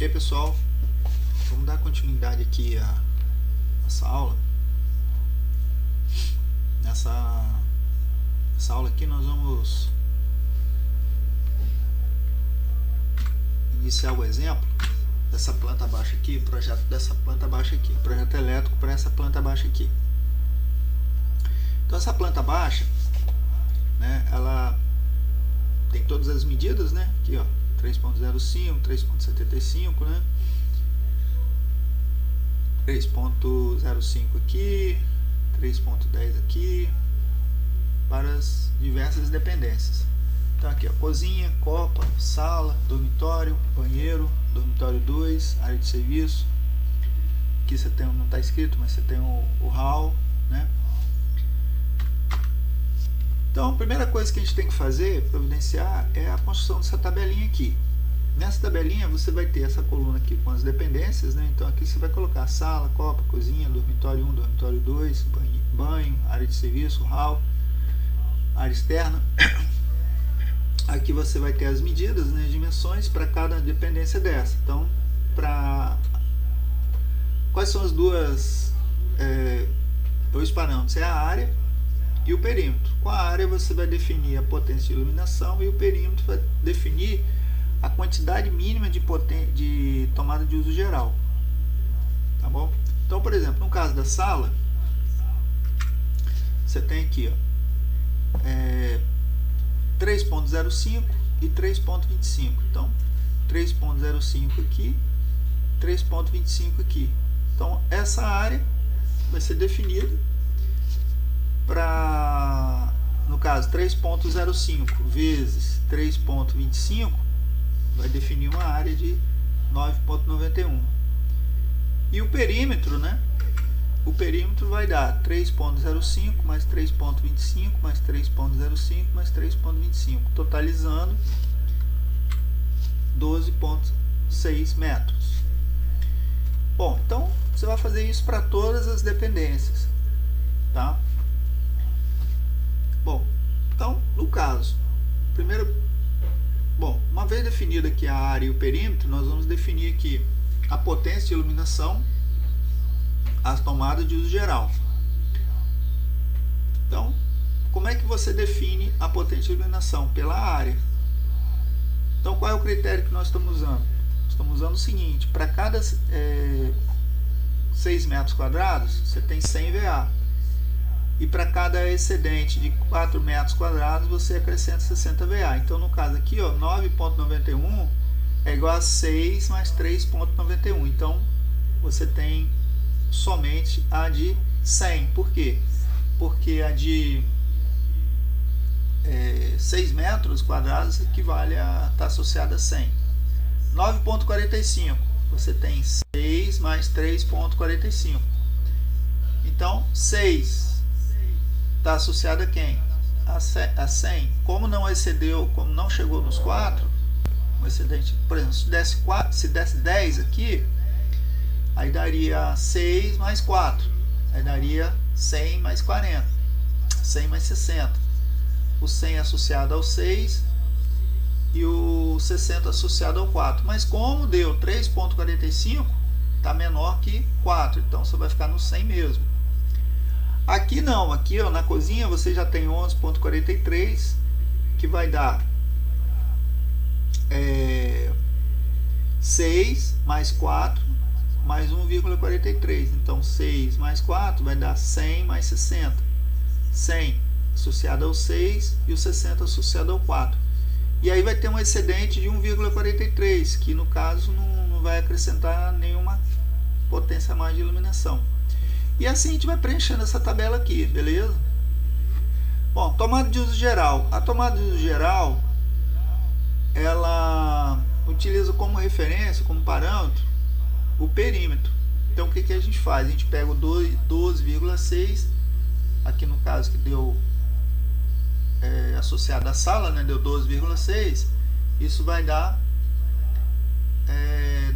E aí, pessoal, vamos dar continuidade aqui a essa aula. Nessa aula aqui nós vamos iniciar o exemplo dessa planta baixa aqui, o projeto dessa planta baixa aqui, projeto elétrico para essa planta baixa aqui. Então essa planta baixa, né, ela tem todas as medidas, né, aqui ó, 3.05, 3.75, né, 3.05 aqui, 3.10 aqui, para as diversas dependências. Então aqui ó, cozinha, copa, sala, dormitório, banheiro, dormitório 2, área de serviço. Aqui você tem, não está escrito, mas você tem o hall, né? Então a primeira coisa que a gente tem que fazer, providenciar, é a construção dessa tabelinha aqui. Nessa tabelinha você vai ter essa coluna aqui com as dependências, né? Então aqui você vai colocar sala, copa, cozinha, dormitório 1, dormitório 2, banho, área de serviço, hall, área externa. Aqui você vai ter as medidas, né, dimensões para cada dependência dessa. Então, quais são as dois parâmetros? É a área e o perímetro. Com a área você vai definir a potência de iluminação e o perímetro vai definir a quantidade mínima de tomada de uso geral. Tá bom? Então, por exemplo, no caso da sala, você tem aqui, ó, 3.05 e 3.25. Então, 3.05 aqui, 3.25 aqui. Então, essa área vai ser definida para, no caso, 3.05 vezes 3.25 vai definir uma área de 9.91. E o perímetro, né? O perímetro vai dar 3.05 mais 3.25 mais 3.05 mais 3.25, totalizando 12.6 metros. Bom, então você vai fazer isso para todas as dependências, tá? Bom, então no caso, primeiro, uma vez definida aqui a área e o perímetro, nós vamos definir aqui a potência de iluminação, as tomadas de uso geral. Então, como é que você define a potência de iluminação? Pela área. Então, qual é o critério que nós estamos usando? Estamos usando o seguinte: para cada 6 metros quadrados, você tem 100 VA. E para cada excedente de 4 metros quadrados, você acrescenta 60 VA. Então, no caso aqui, 9.91 é igual a 6 mais 3.91. Então, você tem somente a de 100. Por quê? Porque a de 6 metros quadrados equivale a estar associada a 100. 9.45, você tem 6 mais 3.45. Então, 6 está associado a quem? A 100. Como não excedeu, como não chegou nos 4, um excedente, por exemplo, se desse 10 aqui, aí daria 6 mais 4, aí daria 100 mais 40, 100 mais 60. O 100 associado ao 6 e o 60 associado ao 4. Mas como deu 3.45, está menor que 4, então você vai ficar no 100 mesmo. Aqui não, aqui na cozinha você já tem 11.43, que vai dar 6 mais 4 mais 1,43. Então 6 mais 4 vai dar 100 mais 60. 100 associado ao 6 e o 60 associado ao 4. E aí vai ter um excedente de 1,43, que no caso não vai acrescentar nenhuma potência a mais de iluminação. E assim a gente vai preenchendo essa tabela aqui, beleza? Bom, tomada de uso geral. A tomada de uso geral, ela utiliza como referência, como parâmetro, o perímetro. Então o que a gente faz? A gente pega o 12,6, aqui no caso que deu associado à sala, né, deu 12,6, isso vai dar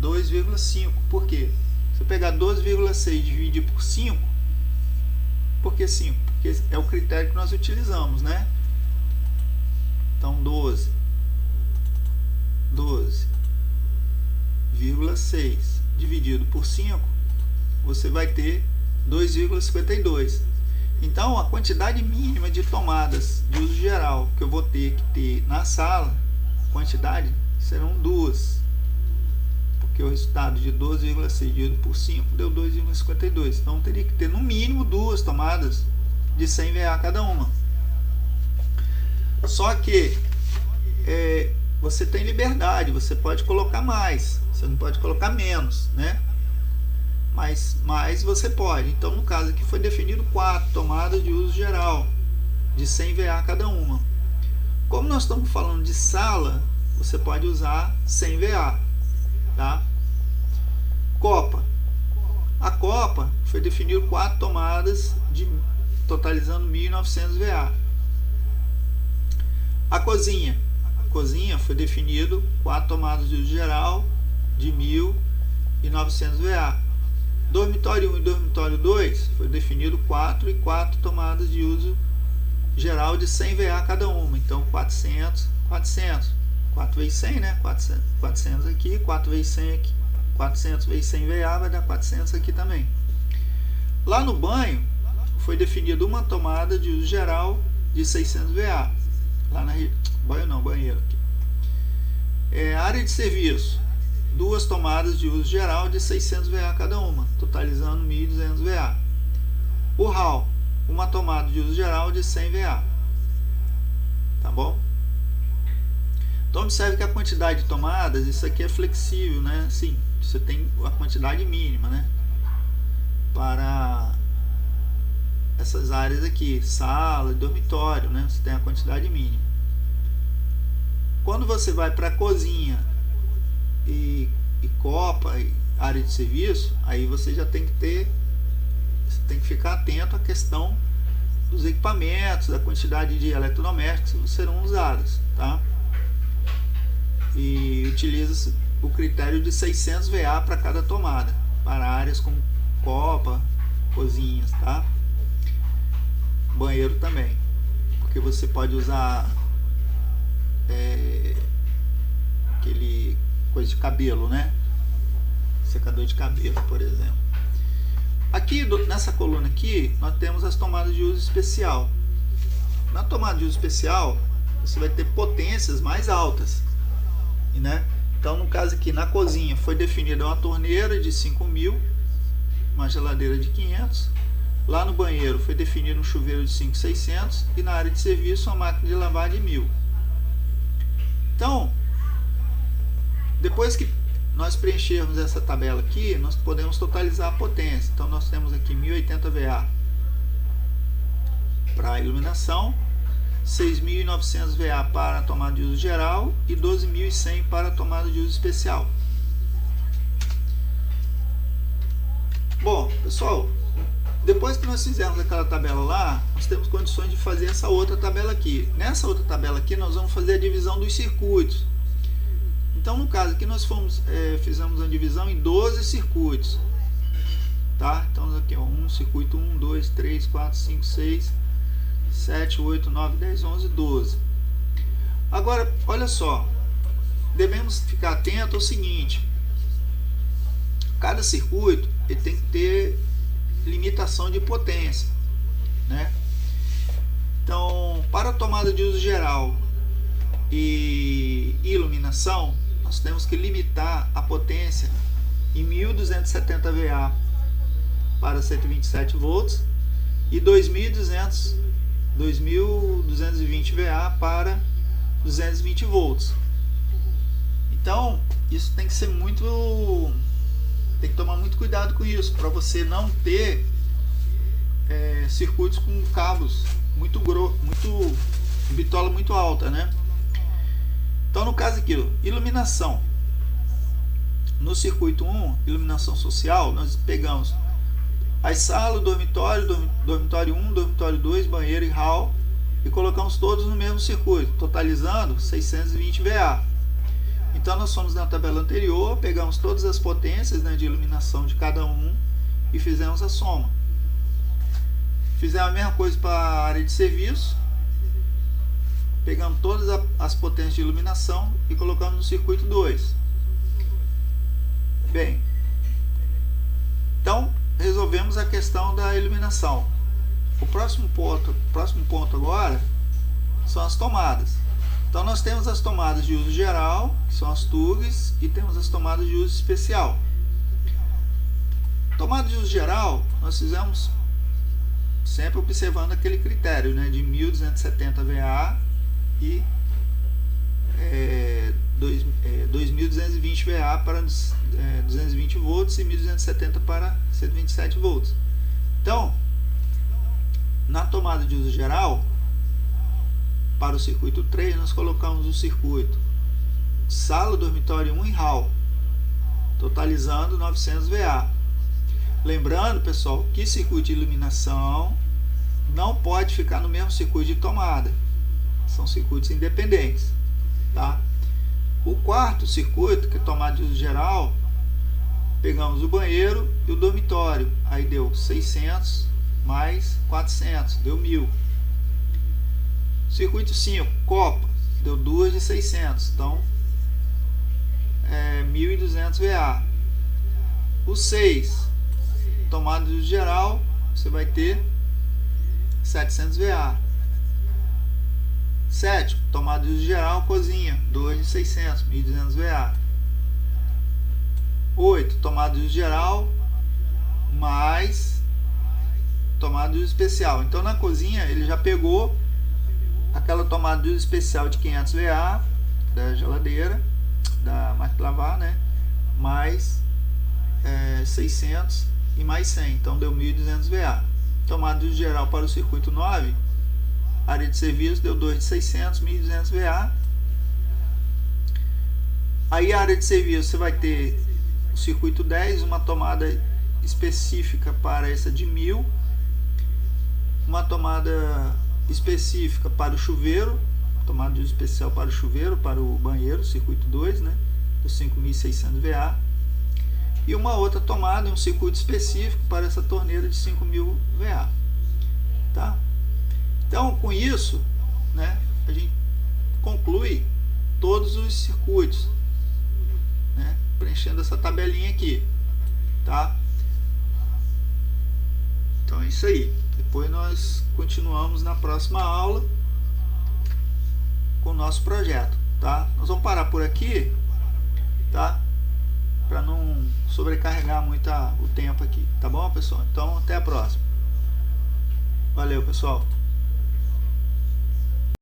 2,5. Por quê? Se eu pegar 12,6 e dividir por 5, por que 5? Porque é o critério que nós utilizamos, né? Então 12,6 2,6 dividido por 5, você vai ter 2,52. Então, a quantidade mínima de tomadas de uso geral que eu vou ter que ter na sala, quantidade, serão 2. Porque o resultado de 12,6 dividido por 5 deu 2,52. Então, eu teria que ter no mínimo 2 tomadas de 100 VA cada uma. Só que você tem liberdade, você pode colocar mais, você não pode colocar menos, né? Mas você pode. Então, no caso aqui foi definido 4 tomadas de uso geral de 100 VA cada uma. Como nós estamos falando de sala, você pode usar 100 VA, tá? Copa. A copa foi definido 4 tomadas totalizando 1.900 VA. A cozinha foi definido 4 tomadas de uso geral de 1.900 VA. Dormitório 1 e dormitório 2 foi definido 4 e 4 tomadas de uso geral de 100 VA cada uma. Então 400, 4 vezes 100, né? 400 aqui, 4 vezes 100 aqui. 400 vezes 100 VA vai dar 400 aqui também. Lá no banho foi definido uma tomada de uso geral de 600 VA. Lá na banheiro aqui. Área de serviço, 2 tomadas de uso geral de 600 VA cada uma, totalizando 1.200 VA. O hall, uma tomada de uso geral de 100 VA. Tá bom? Então observe que a quantidade de tomadas, isso aqui é flexível, né? Sim, você tem a quantidade mínima, né? Para essas áreas aqui, sala, dormitório, né? Você tem a quantidade mínima. Quando você vai para a cozinha e copa, e área de serviço, aí você já tem que ficar atento à questão dos equipamentos, da quantidade de eletrodomésticos que serão usados, tá? E utiliza o critério de 600 VA para cada tomada, para áreas como copa, cozinhas, tá? Banheiro também, porque você pode usar aquele coisa de cabelo, né? Secador de cabelo, por exemplo. Aqui nessa coluna aqui nós temos as tomadas de uso especial. Na tomada de uso especial você vai ter potências mais altas, né? Então, no caso aqui na cozinha foi definida uma torneira de 5.000, uma geladeira de 500. Lá no banheiro foi definido um chuveiro de 5.600 e na área de serviço uma máquina de lavar de 1.000. Então, depois que nós preenchermos essa tabela aqui, nós podemos totalizar a potência. Então, nós temos aqui 1.080 VA para a iluminação, 6.900 VA para a tomada de uso geral e 12.100 para a tomada de uso especial. Bom, pessoal, depois que nós fizermos aquela tabela lá, nós temos condições de fazer essa outra tabela aqui. Nessa outra tabela aqui, nós vamos fazer a divisão dos circuitos. Então, no caso aqui, nós fizemos a divisão em 12 circuitos. Tá? Então, aqui, ó, circuito 1, 2, 3, 4, 5, 6, 7, 8, 9, 10, 11, 12. Agora, olha só, devemos ficar atento ao seguinte: cada circuito ele tem que ter limitação de potência, né? Então, para a tomada de uso geral e iluminação, nós temos que limitar a potência em 1.270 VA para 127 volts e 2.220 VA para 220 volts. Então, isso tem que ser tem que tomar muito cuidado com isso, para você não ter circuitos com cabos muito bitola muito alta, né? Então, no caso aqui, iluminação. No circuito 1, iluminação social, nós pegamos as salas, dormitório 1, dormitório 2, banheiro e hall, e colocamos todos no mesmo circuito, totalizando 620 VA. Então, nós fomos na tabela anterior, pegamos todas as potências, né, de iluminação de cada um e fizemos a soma. Fizemos a mesma coisa para a área de serviço. Pegamos todas as potências de iluminação e colocamos no circuito 2. Bem, então resolvemos a questão da iluminação. O próximo ponto agora são as tomadas. Então nós temos as tomadas de uso geral, que são as TUGs, e temos as tomadas de uso especial. Tomada de uso geral, nós fizemos sempre observando aquele critério, né, de 1270 VA e 2220 VA para 220 volts e 1270 para 127 volts. Então, na tomada de uso geral, para o circuito 3, nós colocamos o circuito sala, dormitório 1 e hall, totalizando 900 VA. Lembrando, pessoal, que circuito de iluminação não pode ficar no mesmo circuito de tomada. São circuitos independentes, tá? O quarto circuito, que é tomada de uso geral, pegamos o banheiro e o dormitório. Aí deu 600 mais 400, deu 1000. Circuito 5, copa, deu 2 de 600, então 1200 VA. O 6, tomada de uso geral, você vai ter 700 VA. 7, tomada de uso geral, cozinha, 2 de 600, 1200 VA. 8, tomada de uso geral, mais tomada de uso especial. Então na cozinha ele já pegou aquela tomada de uso especial de 500 VA da geladeira, da máquina de lavar, né? Mais 600 e mais 100, então deu 1200 VA. Tomada de uso geral para o circuito 9, área de serviço, deu 2 de 600, 1200 VA. Aí a área de serviço você vai ter o circuito 10, uma tomada específica para essa de 1000, uma tomada específica para o chuveiro, tomada de uso especial para o chuveiro, para o banheiro, circuito 2, né, dos 5600 VA, e uma outra tomada, um circuito específico para essa torneira de 5000 VA, tá? Então, com isso, né, a gente conclui todos os circuitos, né, preenchendo essa tabelinha aqui, tá? Então é isso aí. Depois nós continuamos na próxima aula com o nosso projeto, tá? Nós vamos parar por aqui, tá? Para não sobrecarregar muito o tempo aqui, tá bom, pessoal? Então até a próxima. Valeu, pessoal.